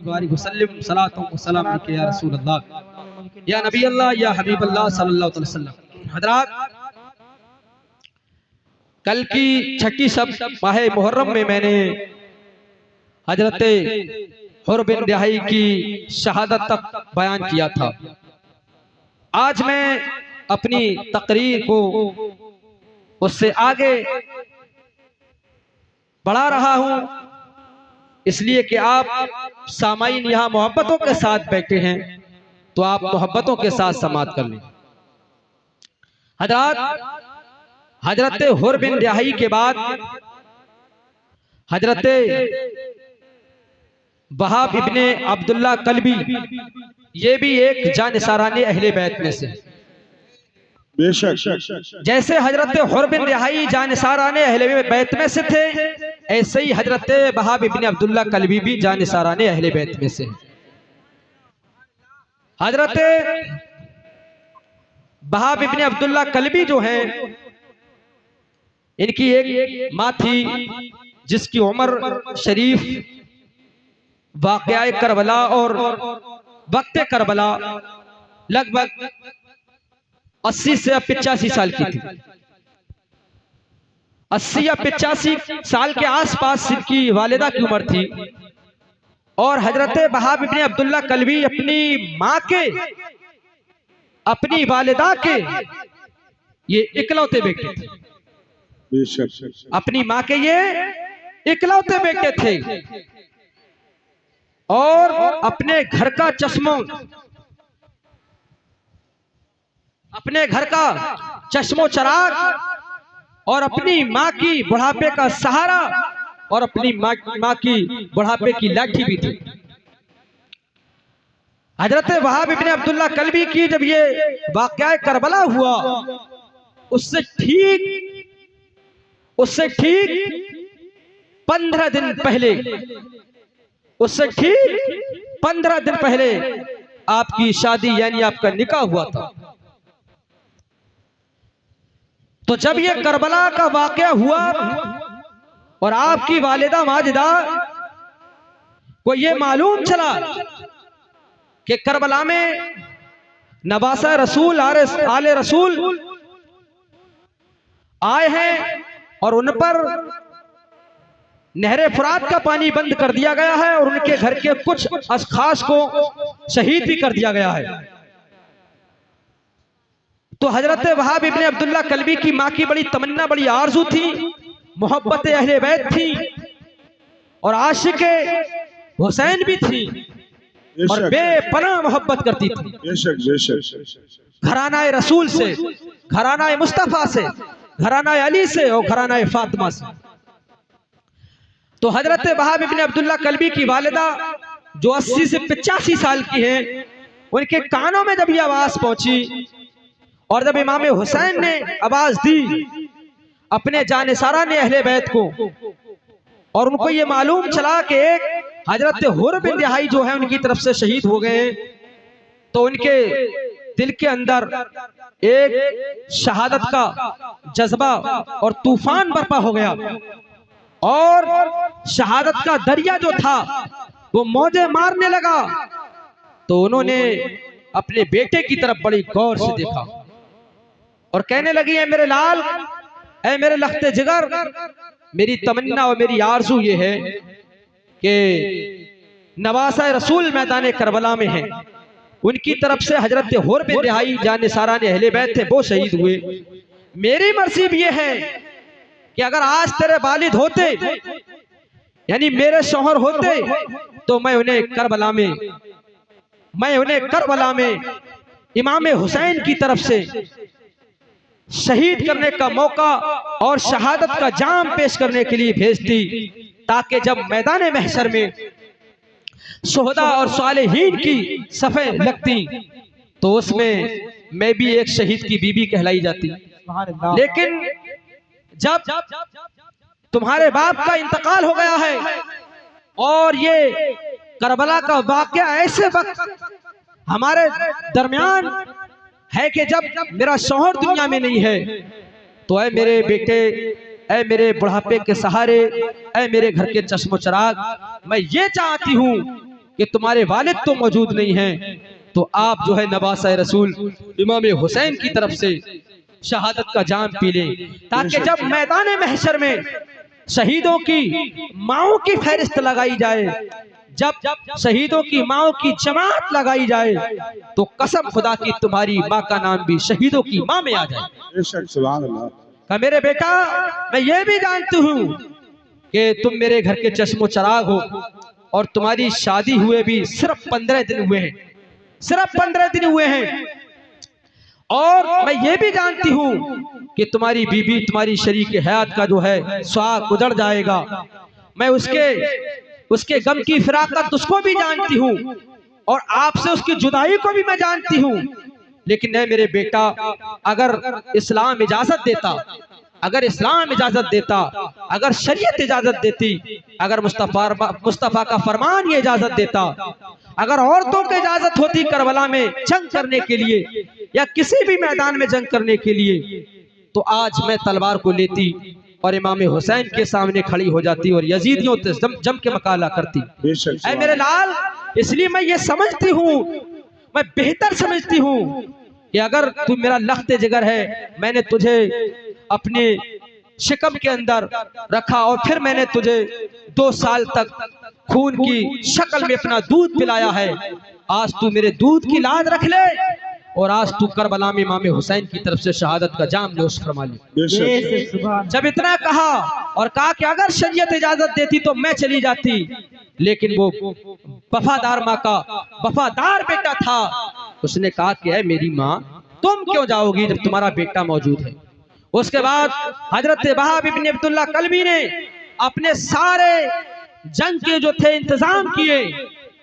बारिक वसल्लम सलातुम व सलाम अलैका या रसूल अल्लाह या नबी अल्लाह या हबीब अल्लाह सल्लल्लाहु अलैहि वसल्लम। हजरात, कल की छठी सब माह मुहर्रम में मैंने हजरत हुर बिन रिहाई की शहादत तक बयान किया था। आज मैं अपनी तकरीर को उससे आगे बढ़ा रहा हूं, इसलिए कि आप सामाईन यहां मोहब्बतों के साथ बैठे हैं, तो आप मोहब्बतों के साथ समात कर लें। हजरत हजरत हुर बिन रिहाई के बाद हजरत वहाब इब्ने अब्दुल्ला कल्बी, ये भी एक जानिसाराने अहले बैत में से। बेशक जैसे हजरत हुर बिन रिहाई जानिसाराने अहले बैत में से थे, ऐसे ही हजरत वहाब इब्ने अब्दुल्ला कल्बी भी जानिसाराने अहले बैत में से। हजरत वहाब इब्ने अब्दुल्ला कल्बी जो हैं, इनकी एक माँ थी जिसकी उम्र शरीफ वाक़या करबला और वक्त करबला लगभग 80 से 85 साल की थी। 80 या 85 साल के आसपास इनकी वालिदा की उम्र थी। और हजरत वहाब इब्ने अब्दुल्ला कल्बी अपनी माँ के, अपनी वालिदा के ये इकलौते बेटे थे। अपनी माँ के ये इकलौते बेटे थे और अपने घर का चश्मो, अपने घर का चश्मो चराग और अपनी माँ की बुढ़ापे का सहारा और अपनी माँ की बुढ़ापे की लाठी भी थी। हजरत वहाब इब्ने अब्दुल्ला कल्बी की जब ये वाक़या करबला हुआ, उससे ठीक 15 दिन पहले, उससे ठीक 15 दिन पहले आपकी शादी यानी आपका निकाह हुआ था। तो जब ये करबला का वाक़या हुआ और आपकी वालिदा माजिदा को ये मालूम चला कि करबला में नवासा रसूल आले रसूल आए हैं और उन पर नहरे फुरात का पानी बंद कर दिया गया है और उनके घर के कुछ अशखास को शहीद भी कर दिया गया है, तो हजरत वहाब इब्ने अब्दुल्ला कल्बी की माँ की बड़ी तमन्ना, बड़ी आरजू थी, मोहब्बत अहले बैत थी और आशिक हुसैन भी थी और बेपनाह मोहब्बत करती थी घराना रसूल से, घराना मुस्तफा से, घराना अली से और घराना फातिमा से। तो हजरत वहाब इब्ने अब्दुल्ला कल्बी की वालिदा जो 80 से 85 साल की हैं, उनके कानों में जब ये आवाज पहुंची और जब इमाम हुसैन ने आवाज दी अपने जानिसारा ने अहले बैत को, और उनको ये मालूम चला कि एक हजरत हुर बिन रिहाई जो है उनकी तरफ से शहीद हो गए, तो उनके दिल के अंदर एक शहादत का जज्बा और तूफान बर्पा हो गया और शहादत का दरिया जो था वो मौजे मारने लगा। तो उन्होंने अपने बेटे की तरफ बड़ी गौर से देखा और कहने लगी, ऐ मेरे लाल, ऐ मेरे लख्ते जिगर, मेरी तमन्ना और मेरी आरजू ये है कि नवासा रसूल मैदान करबला में है, उनकी तरफ से हजरत हुर बिन रिहाई जानिसारा ने अहले बैत थे, वो शहीद हुए। मेरी मर्जी भी ये है कि अगर आज तेरे वालिद होते यानी मेरे शौहर होते, तो मैं उन्हें करबला में इमाम हुसैन की तरफ से शहीद करने का मौका और शहादत का जाम पेश करने के लिए भेजती, ताकि जब मैदान महशर में शुहदा और सालेहीन की सफ़े लगती तो उसमें मैं भी एक शहीद की बीबी कहलाई जाती। लेकिन जब तुम्हारे बाप का इंतकाल हो गया है और ये करबला का वाक़या ऐसे वक्त हमारे दरमियान है कि जब मेरा शौहर दुनिया में नहीं है, तो ऐ मेरे बेटे, ऐ मेरे बुढ़ापे के सहारे, ऐ मेरे घर के चश्मो चराग, मैं ये चाहती हूँ कि तुम्हारे वालिद तो मौजूद नहीं हैं, तो आप जो है नवासा रसूल इमाम हुसैन की तरफ से शहादत का जाम पी लें, ताकि जब मैदान महशर में शहीदों की माओं की फहरिस्त लगाई जाए, जब शहीदों की माओं की जमात लगाई जाए, तो कसम खुदा की तुम्हारी माँ का नाम भी शहीदों की माँ में आ जाए। का मेरे बेटा, मैं ये भी जानती हूँ कि तुम मेरे घर के चश्मो चराग हो, और तुम्हारी शादी हुए भी सिर्फ 15 दिन हुए हैं, सिर्फ 15 दिन हुए हैं। और मैं ये भी जानती हूँ कि तुम्हारी बीबी, तुम्हारी शरीक हयात का जो है सुहाग उजड़ जाएगा। मैं उसके गम की फिराकत उसको भी जानती हूँ, और आपसे उसकी जुदाई को भी मैं जानती हूँ। लेकिन नहीं मेरे बेटा, अगर इस्लाम इजाजत देता, अगर इस्लाम इजाजत देता, अगर शरीयत इजाजत देती, अगर मुस्तफा का फरमान ये इजाजत देता, अगर औरतों की इजाजत होती करबला में जंग करने के लिए या किसी भी मैदान में जंग करने के लिए, तो आज मैं तलवार को लेती और इमाम हुसैन के सामने खड़ी हो जाती और यजीदियों से जम के मुकाबला करती। ऐ मेरे लाल, इसलिए मैं ये समझती हूँ, मैं बेहतर समझती हूँ कि अगर तू मेरा लख्ते जिगर है, मैंने तुझे अपने शिकम के अंदर रखा और फिर मैंने तुझे 2 साल तक खून की शक्ल में अपना दूध पिलाया है, आज तू मेरे दूध की लाज रख ले और आज तू करबला में इमाम हुसैन की तरफ से शहादत का जाम नोश फरमा ले। जब इतना कहा और कहा कि अगर शरीयत इजाजत देती तो मैं चली जाती, लेकिन वो वफादार माँ का वफादार बेटा था, उसने कहा कि है मेरी माँ, तुम क्यों जाओगी जब तुम्हारा बेटा मौजूद है। उसके बाद हजरत वहाब इब्न अब्दुल्लाह कल्बी ने अपने सारे जंग के जो थे इंतजाम किए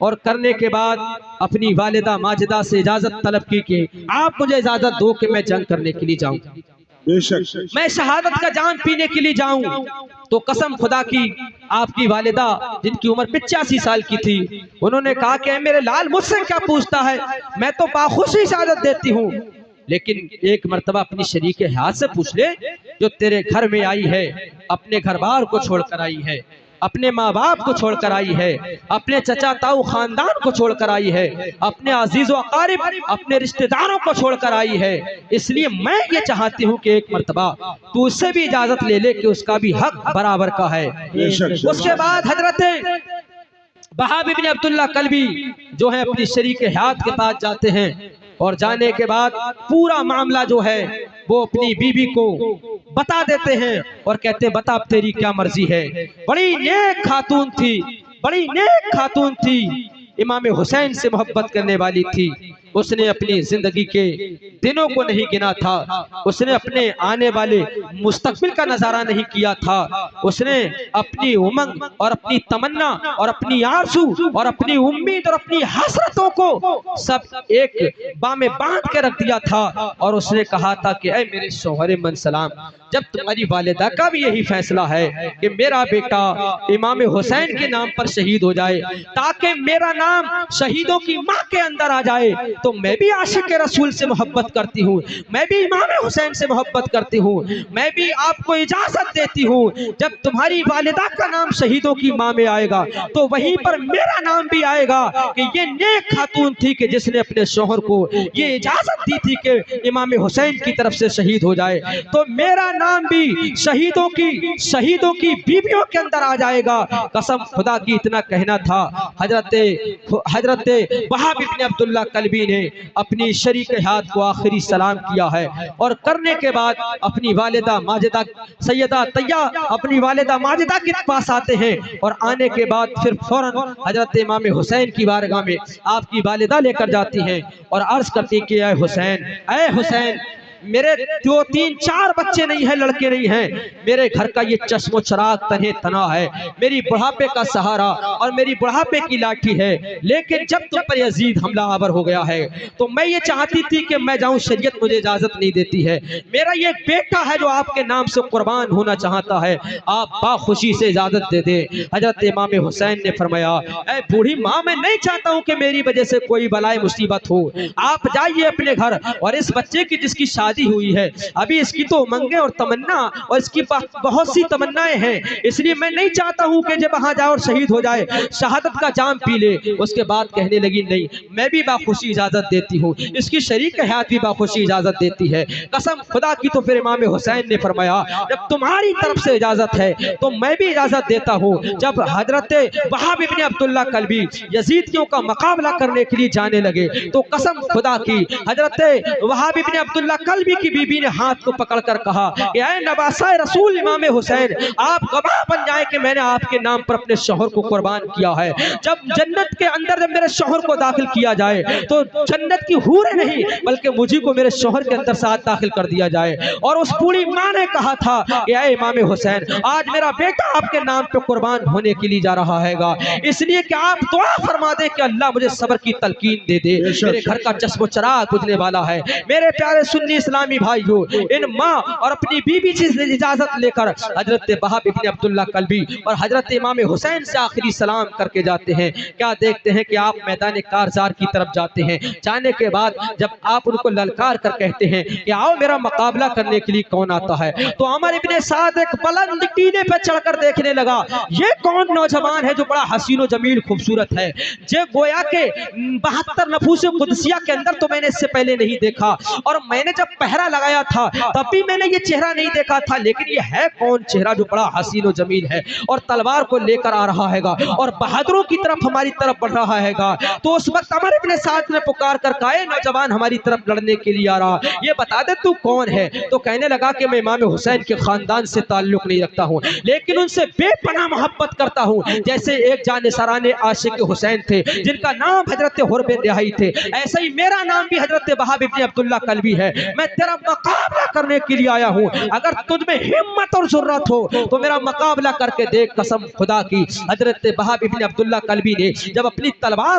और करने के बाद अपनी वालिदा माजिदा से इजाजत तलब की कि आप मुझे इजाजत दो कि मैं जंग करने के लिए जाऊं, मैं शहादत का जाम पीने के लिए जाऊं। तो कसम खुदा की, आपकी वालिदा जिनकी उम्र 85 साल की थी, उन्होंने कहा कि मेरे लाल मुझसे क्या पूछता है, मैं तो बाखुशी इजाजत देती हूँ, लेकिन एक मर्तबा अपनी शरीक हयात से पूछ ले जो तेरे घर में आई है, अपने घर बार को छोड़कर आई है, अपने माँ बाप को छोड़कर आई है, अपने चचा ताऊ खानदान को छोड़कर आई है, अपने अजीज व अकारिब, अपने रिश्तेदारों को छोड़कर आई है। इसलिए मैं ये चाहती हूँ कि एक मर्तबा तू उससे भी इजाजत ले ले कि उसका भी हक बराबर का है। उसके बाद हजरत वहाब इब्न अब्दुल्लाह कल्बी जो है अपनी शरीक हयात के पास जाते हैं और जाने के बाद पूरा मामला जो है वो अपनी बीबी को बता देते हैं और कहते हैं बता अब तेरी क्या मर्जी है। बड़ी नेक खातून थी, बड़ी नेक खातून थी, इमाम हुसैन से मोहब्बत करने वाली थी। उसने अपनी जिंदगी के दिनों को नहीं गिना था, उसने अपने आने वाले मुस्तकबिल का नजारा नहीं किया था, उसने अपनी उमंग और अपनी तमन्ना और अपनी आरज़ू और अपनी उम्मीद और अपनी हसरतों को सब एक बामें बांध के रख दिया था। और उसने कहा था कि ऐ मेरे शौहरे मन सलाम, जब तुम्हारी वालिदा का भी यही फैसला है कि मेरा बेटा इमाम हुसैन के नाम पर शहीद हो जाए ताकि मेरा नाम शहीदों की माँ के अंदर आ जाए, तो मैं भी आशिक रसूल से मोहब्बत करती हूँ, मैं भी इमाम हुसैन से मोहब्बत करती हूँ, मैं भी आपको इजाजत देती हूँ जब तुम्हारी वालिदा का नाम शहीदों की माँ में आएगा तो वहीं पर मेरा नाम भी आएगा कि ये नेक खातून थी कि जिसने अपने शौहर को ये इजाजत दी थी कि इमाम हुसैन की तरफ से शहीद हो जाए, तो मेरा नाम भी शहीदों की बीवियों के अंदर आ जाएगा। कसम खुदा की इतना कहना था। हजरत वहाब इब्न अब्दुल्लाह कल्बी ने अपनी शरीक हयात को आखिरी सलाम किया है और करने के बाद अपनी वालिदा माजिदा सैयदा तैया अपनी वालिदा माजिदा के पास आते हैं और आने के बाद फिर फौरन हजरत इमाम हुसैन की बारगाह में आपकी वालिदा लेकर जाती हैं और अर्ज करती कि ऐ हुसैन, मेरे 2, 3, 4 बच्चे नहीं है, लड़के नहीं हैं, मेरे घर का ये चश्मो चराग तने तना है, मेरी बुढ़ापे का सहारा और मेरी बुढ़ापे की लाठी है। लेकिन जब तुम पर यजीद हमला आवर हो गया है तो मैं ये चाहती थी कि मैं जाऊं, शरीयत मुझे इजाजत नहीं देती है, मेरा ये बेटा है जो आपके नाम से कुर्बान होना चाहता है, आप बाखुशी से इजाजत दे दें। हजरत इमाम हुसैन ने फरमाया, ऐ बूढ़ी माँ, मैं नहीं चाहता हूँ कि मेरी वजह से कोई बलाए मुसीबत हो, आप जाइए अपने घर और इस बच्चे की जिसकी शादी शादी हुई है, अभी इसकी तो उमंगें और तमन्ना और इसकी बहुत सी तमन्नाएं हैं, इसलिए मैं नहीं चाहता हूं कि जब वहां जाए और शहीद हो जाए, शहादत का जाम पी ले। उसके बाद कहने लगी नहीं, मैं भी बाखुशी इजाजत देती हूँ, इसकी शरीक हयात भी बाखुशी इजाजत देती है। कसम खुदा की। तो फिर इमाम हुसैन ने फरमाया जब तुम्हारी तरफ से इजाजत है तो मैं भी इजाजत देता हूँ। जब हजरत वहाब इब्ने अब्दुल्ला कल्बी यजीदियों का मुकाबला करने के लिए जाने लगे तो कसम खुदा की हजरत वहाब इब्ने अब्दुल्ला कल्बी की बीबी ने हाथ को पकड़कर कहा कि ऐ नवासा रसूल इमाम हुसैन, आप गवाह बन जाए कि मैंने आपके नाम पर अपने शौहर को कुर्बान किया है। जब जन्नत के अंदर जब मेरे शौहर को दाखिल किया जाए तो जन्नत की हूरें नहीं बल्कि मुझे को मेरे शौहर के अंदर साथ दाखिल कर दिया जाए। और उस बूढ़ी माँ ने कहा था कि ऐ इमाम हुसैन, आज मेरा बेटा आपके नाम पे कुर्बान होने के लिए जा रहा हैगा, इसलिए कि आप दुआ फरमा दे कि अल्लाह मुझे सब्र की तलकीन दे दे। मेरे घर का चश्मो चराग बुझने वाला है। मेरे प्यारे सुन्नी इस्लामी भाइयों, इन माँ और अपनी बीबी से इजाजत लेकर हजरत वहाब इब्ने अब्दुल्ला कल्बी और हजरत इमाम हुसैन से आखिरी सलाम करके जाते हैं। क्या देखते हैं कि आप मैदान कारजार की तरफ जाते हैं। जाने के बाद जब आप उनको ललकार कर कहते हैं कि आओ मेरा मुकाबला करने के लिए कौन आता है, तो अमर इब्ने साद एक बुलंद टीले पे चढ़कर देखने लगा, ये कौन नौजवान है जो बड़ा हसीनो जमील खूबसूरत है। जे गोया के 72 नफूस कुदसिया के अंदर तो मैंने इससे पहले नहीं देखा, और मैंने जब पहरा लगाया था तब भी मैंने ये चेहरा नहीं देखा था, लेकिन ये है कौन चेहरा जो बड़ा हसीनो जमील है और तलवार को लेकर आ रहा हैगा और बहादुरों की तरफ हमारी तरफ बढ़ रहा हैगा। तो उस वक्त अमर इब्ने साद ने पुकार कर कहा, नौजवान हमारी तरफ लड़ने के लिए आ रहा, ये बता दे तू कौन है। तो कहने लगा कि मैं इमाम हुसैन के खानदान से ताल्लुक नहीं रखता हूँ, लेकिन उनसे बेपनाह मोहब्बत करता हूँ। जैसे एक जानिसाराने आशिक हुसैन थे जिनका नाम हजरत हुर्ब रिहाई थे, ऐसे ही मेरा नाम भी हजरत वहाब इब्ने अब्दुल्ला कल्बी है। मैं तेरा मुकाबला करने के लिए आया हूँ, अगर तुझ में हिम्मत और जुर्रत हो तो मेरा मुकाबला करके देख। कसम खुदा की हजरत वहाब इब्ने अब्दुल्ला कल्बी ने जब अपनी तलवार